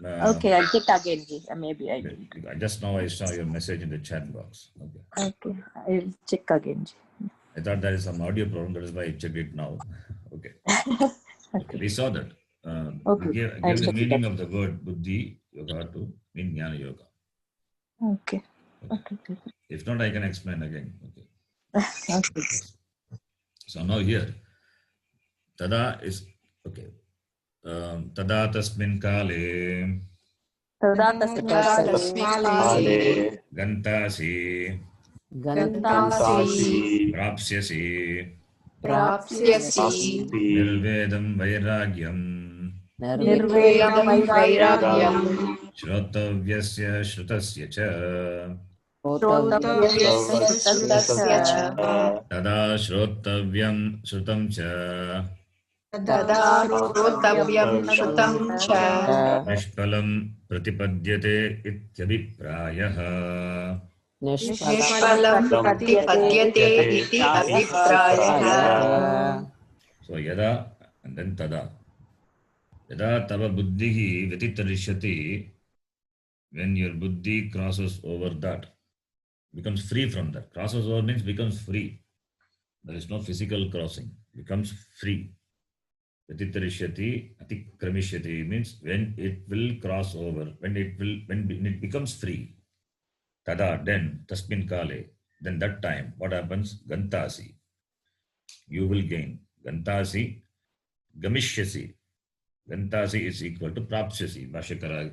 Speaker 1: Uh,
Speaker 5: Okay, I'll check again. Maybe I will.
Speaker 1: Just now I saw your message in the chat box. Okay.
Speaker 5: Okay, I'll check again.
Speaker 1: I thought there is some audio problem. That is why I checked it now. Okay. Okay. We saw that.
Speaker 5: Okay.
Speaker 1: We
Speaker 5: I'll
Speaker 1: gave the
Speaker 5: check it
Speaker 1: meaning
Speaker 5: out.
Speaker 1: of the word buddhi yoga to mean jnana yoga.
Speaker 5: Okay.
Speaker 1: Okay.
Speaker 5: Okay.
Speaker 1: If not, I can explain again. Okay.
Speaker 5: Okay.
Speaker 1: Yes. So now here, tada is okay. Tada tasmin kale
Speaker 5: Tada
Speaker 3: Tasmin
Speaker 4: काले
Speaker 1: gantasi
Speaker 3: Gantasi
Speaker 1: prapsyasi
Speaker 3: Prapsyasi
Speaker 4: प्राप्ति
Speaker 1: nirvedam vairagyam
Speaker 3: Nirvedam Vairagyam
Speaker 1: shrotavyasya shrutasya cha.
Speaker 3: Shrotavyasya Shrutasya cha
Speaker 1: Tada shrotavyam shrutam cha
Speaker 3: Tada Shrotavyam Shrutam cha
Speaker 1: nishpalam pratipadyate ityabhiprayah.
Speaker 3: Nishpalam Pratipadyate iti Abhiprayah.
Speaker 1: So yada and then tada. Yada tava buddhihi vyatitarishati, when your buddhi crosses over that, becomes free from that. Crosses over means becomes free. There is no physical crossing. Becomes free. Vyatitarishati, atikramishati means when it will cross over, when it becomes free. Tada, then, tasmin kale, then that time, what happens? Gantasi, you will gain. Gantasi, gamishyasi. Gantasi is equal to prapsyasi. Bhashyakara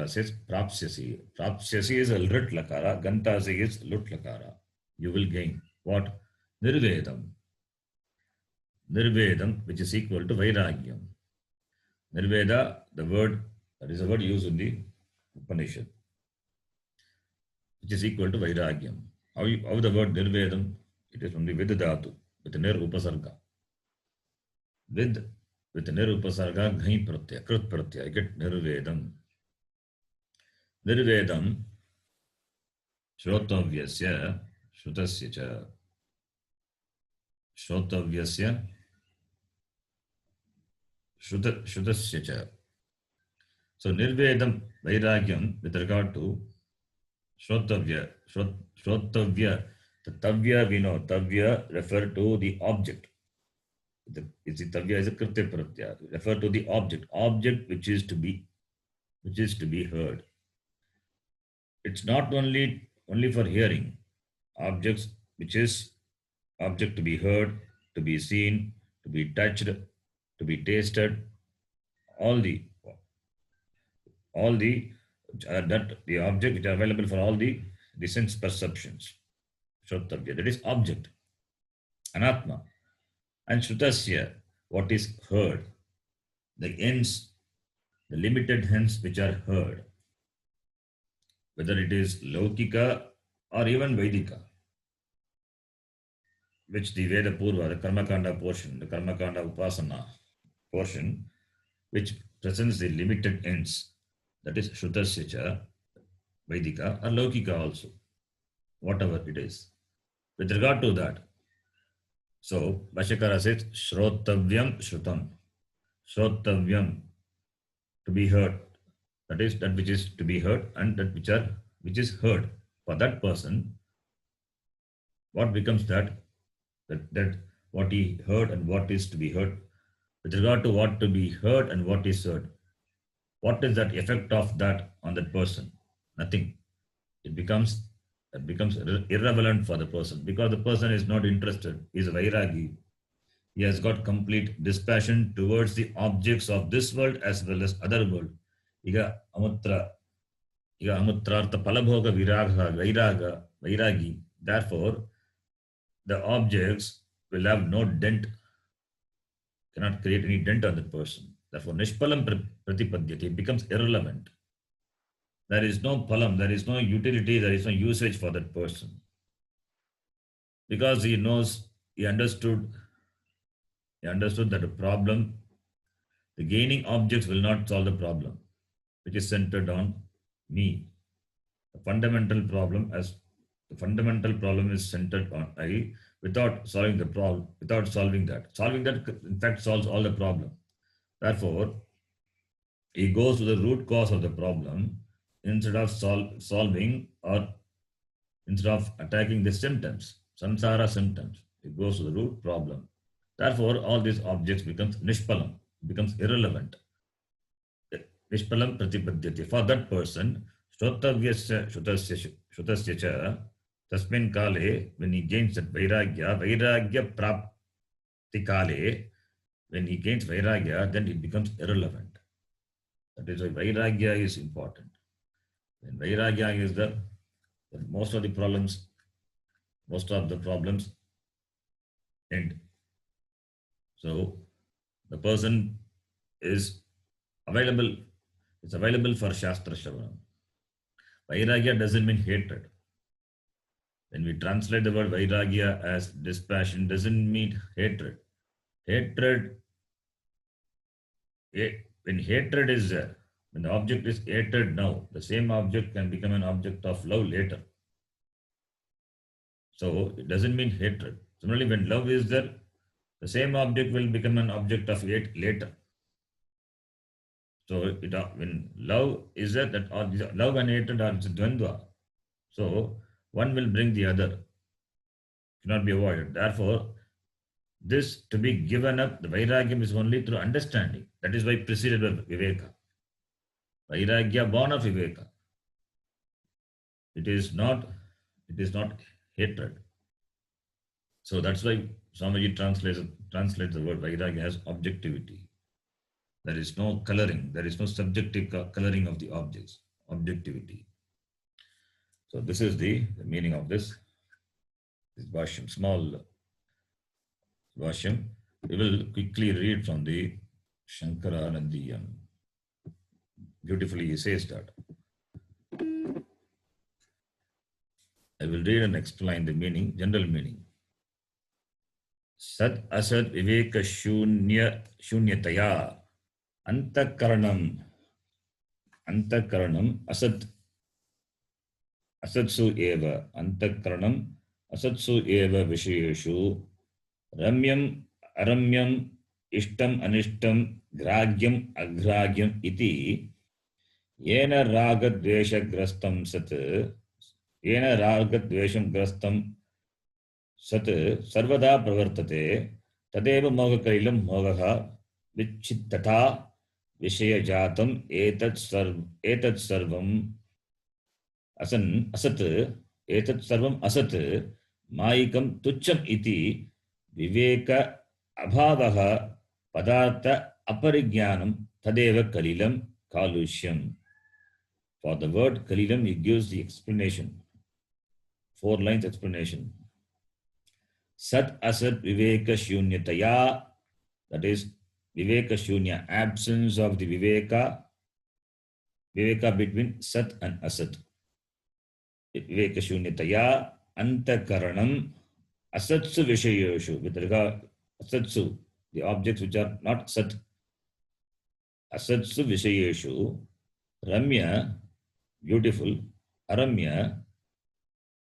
Speaker 1: says prapsyasi. Prapsyasi is a lit lakara. Gantasi is lut lakara. You will gain. What? Nirvedam. Nirvedam, which is equal to Vairagyam. Nirveda, the word, that is a word used in the Upanishad, which is equal to Vairagyam. How the word Nirvedam? It is from the Vid Dhatu, with Nir Upasarga. With Nir Upasarga, Ghai Pratyaya, Krut Pratyaya, I get Nirvedam. Nirvedam, Shrotavyasya, Shrutasya cha. Shrotavyasya, Shrutasya cha. So Nirvedam, Vairagyam, with regard to Shrotavya, Shrotavya, the Tavya we know, Tavya refer to the object. The Tavya is a Kritya Pratyaya, refer to the object which is to be heard. It's not only for hearing, objects which is object to be heard, to be seen, to be touched, to be tasted, all the that the object which are available for all the sense perceptions. Shrotavya, that is object, anatma. And Shrutasya, what is heard, the ends, the limited ends which are heard, whether it is Laukika or even Vedika, which the Veda Purva, the Karmakanda portion, the Karmakanda Upasana portion, which presents the limited ends, that is Shrutasya cha, Vedika or Laukika also, whatever it is. With regard to that, so Bhashyakara says, Shrotavyam Shrutam. Shrotavyam, to be heard. That is that which is to be heard and that which is heard. For that person, what becomes that what he heard and what is to be heard. With regard to what to be heard and what is heard, what is that effect of that on that person? Nothing. It becomes irrelevant for the person because the person is not interested. He is a Vairagi. He has got complete dispassion towards the objects of this world as well as other world. Iga amutrartha palabhoga vairagi. Therefore, the objects will have no dent, cannot create any dent on the person. Therefore, nishpalam pratipadyate, it becomes irrelevant. There is no palam, there is no utility, there is no usage for that person. Because he understood that the problem, the gaining objects will not solve the problem, which is centered on me. The fundamental problem is centered on I without solving the problem, without solving that. Solving that, in fact, solves all the problem. Therefore, he goes to the root cause of the problem instead of solving or instead of attacking the symptoms, samsara symptoms. He goes to the root problem. Therefore, all these objects becomes nishpalam, becomes irrelevant. Nishpalam pratipadyate. For that person, shrotavyasya shrutasya cha, tasmin kale, when he gains that vairagya prapti kale, when he gains vairagya, then it becomes irrelevant. That is why vairagya is important. When vairagya is there, then most of the problems end. So the person is available. It's available for Shastra Shravanam. Vairagya doesn't mean hatred. When we translate the word Vairagya as dispassion, doesn't mean hatred. Hatred, when hatred is there, when the object is hated now, the same object can become an object of love later. So it doesn't mean hatred. Similarly, when love is there, the same object will become an object of hate later. So when love is there, that love and hatred are dvandva. So one will bring the other, cannot be avoided. Therefore, this to be given up, the Vairagyam is only through understanding. That is why preceded by Viveka. Vairagya born of Viveka. It is not hatred. So that's why Swamiji translates the word Vairagya as objectivity. There is no coloring. There is no subjective coloring of the objects. Objectivity. So this is the meaning of this Bhashyam, small Bhashyam. We will quickly read from the Shankaranandiyam. Beautifully he says that. I will read and explain the meaning, general meaning. Sat asat viveka shunyataya antakaranam asat asatsu eva antakaranam asatsu eva vishayeshu ramyam aramyam ishtam anishtam gragyam agragyam iti yena ragadvesha grastam sat yena ragadvesham grastam सत सर्वदा प्रवर्तते तदेव मोहकैलं मोहः विच्छित्तता विषयजातम् एतत् सर्वम् असत् मायिकं तुच्छम् इति विवेक अभावः पदार्थ अपरिज्ञानं तदेव कलिलं कालुष्यम्. For the word kalilam, he gives the explanation, 4 lines explanation. Sat asat viveka shunyataya, that is viveka shunya, absence of the viveka between sat and asat. Viveka shunyataya antakaranam asatsu vishayeshu, with regard asatsu, the objects which are not sat. Asatsu vishayeshu, ramya, beautiful, aramya,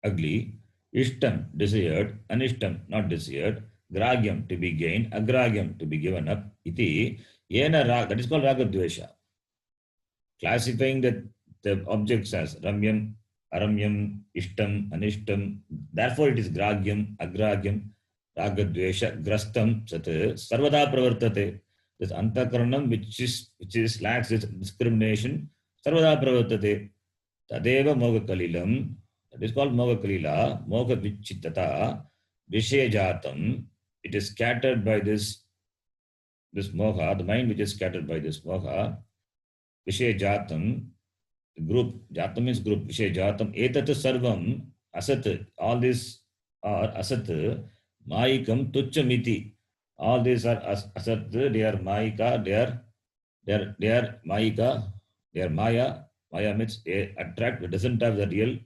Speaker 1: ugly, ishtam, desired, anishtam, not desired, gragyam, to be gained, agragyam, to be given up, iti, yena raga, that is called ragadvesha. Classifying the objects as ramyam, aramyam, ishtam, anishtam, therefore it is gragyam, agragyam, ragadvesha, grastam, sat, sarvada pravartate. This antakaranam which lacks its discrimination, sarvada pravartate. Tadeva mogakalilam, that is called Mogakalila, Moga Vichittata, Vishayajatam. It is scattered by this Moha, the mind which is scattered by this Moha. Vishayajatam, the group, Jatam means group, Vishayajatam, Etat Sarvam, Asat, all these are Asat, Mayikam Tucchamiti. All these are Asat, they are Mayika, they are Mayika, they are Maya. Maya means they attract, but doesn't have the real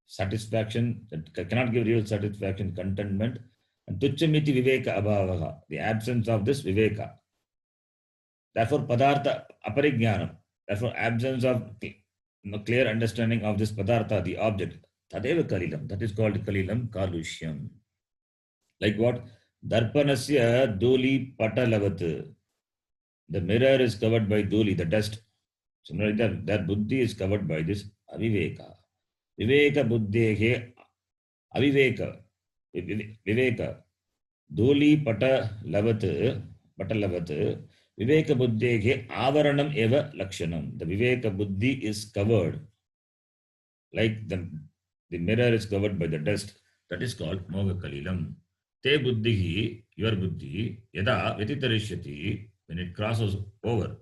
Speaker 1: satisfaction, that cannot give real satisfaction, contentment. And tucchamiti viveka abhavaha, the absence of this viveka. Therefore, padartha aparijnanam, therefore, absence of clear understanding of this padartha, the object. Tadeva kalilam, that is called kalilam kalushyam. Like what? Darpanasya doli patalavat. The mirror is covered by doli, the dust. Similarly, that buddhi is covered by this aviveka. Viveka buddhehe aviveka. Viveka. Doli patalavat. Viveka buddhehe avaranam eva lakshanam. The viveka buddhi is covered. Like the mirror is covered by the dust. That is called mogakalilam. Te buddhihi, your buddhi, yada vyatitarishyati, when it crosses over.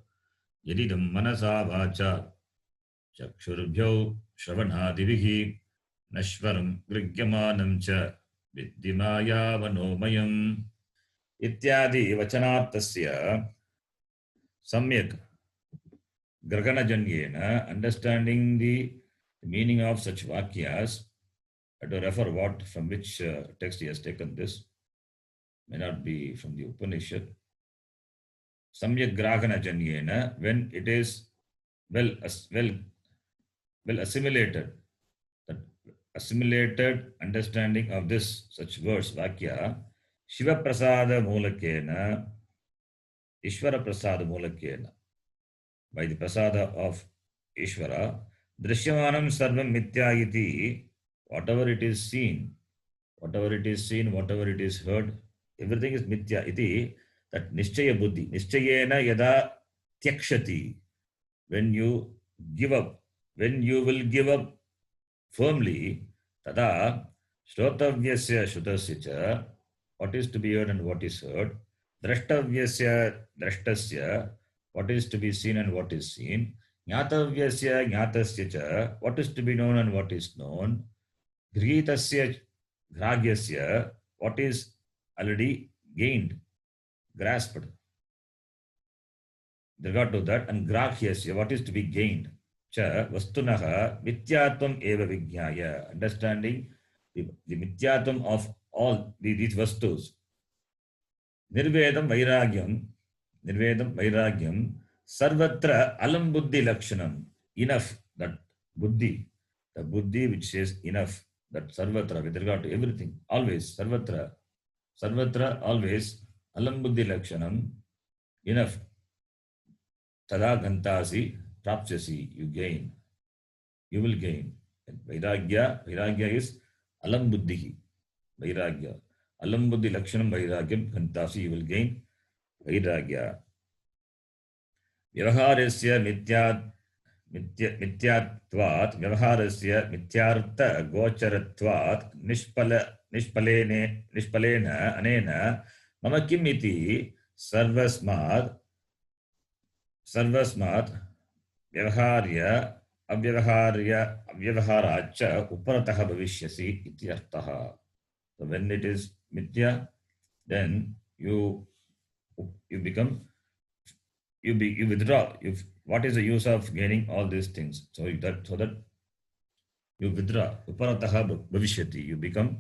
Speaker 1: Yadidam manasa vacha chakshurubhyau shravanadivihi nashvaram grigyamanam cha viddhimaya vanomayam ityadi vachanartasya samyak graganajanyena. Understanding the meaning of such vakyas, I have to refer from which text he has taken this. May not be from the Upanishad. Samyak graganajanyena, when it is well assimilated, that assimilated understanding of this such words, vakya, Shiva prasada mulakena, Ishvara prasada mulakena, by the prasada of Ishvara, drishyamanam sarvam mithya iti, whatever it is seen, whatever it is heard, Everything is mithya. Iti, that nishchaya buddhi. Nishchayena yada tyakshati. When you give up, when you will give up firmly, tada shrotavyasya shutasya cha, what is to be heard and what is heard, drashtavyasya drashtasya, what is to be seen and what is seen, jnatavyasya jnatasya cha, what is to be known and what is known, grihitasya grahyasya, what is already gained, grasped. With regard to that, and grahyasya, what is to be gained. Cha vastunaha mityatvam eva vijnaya, understanding the mityatvam of all these vastus. Nirvedam vairagyam, sarvatra alam buddhi lakshanam, enough, that buddhi, the buddhi which says enough, that sarvatra, with regard to everything, always, sarvatra, always, alam buddhi lakshanam, enough, tada gantasi, prapsyasi, you gain, you will gain. Vairagya is alam buddhihi, vairagya. Alam buddhi lakshanam vairagyam gantasi, you will gain vairagya. Vyavaharasya mityatvat, vyavaharasya mityartha gocharatvat, nishpalena anena, mama kim iti sarvasmat vyavaharya avyavaharacha uparatah bhavishyasi iti arthaha. So when it is mithya, then you become, you withdraw. What is the use of gaining all these things? So that you withdraw. Uparatah bhavishyati, you become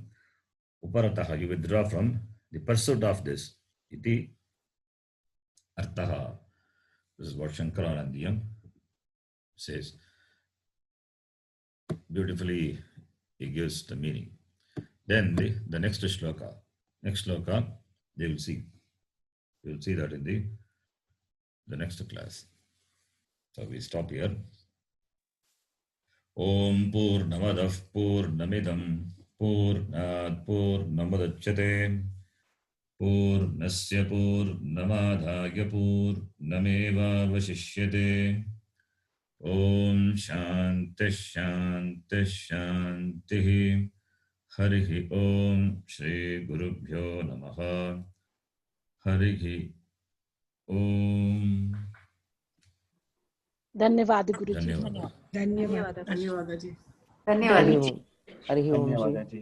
Speaker 1: uparatah, you withdraw from the pursuit of this. Iti arthaha. This is what Shankaracharya says. Beautifully he gives the meaning. Then the next shloka, they will see. We will see that in the next class. So we stop here. Om Purnamadah Purnamidam Purnat Purnamadachyate Purnasya Purnamadhaya Purnameva Vashishyate. Om Shanti Shanti Shanti. Harihi Om Shri Gurubhyo Namaha. Harihi Om.
Speaker 2: धन्यवाद गुरुजी
Speaker 1: धन्यवाद.
Speaker 3: ಧನ್ಯವಾದ
Speaker 2: धन्यवाद
Speaker 3: ಧನ್ಯವಾದ
Speaker 2: हरि ओम
Speaker 4: धन्यवाद जी.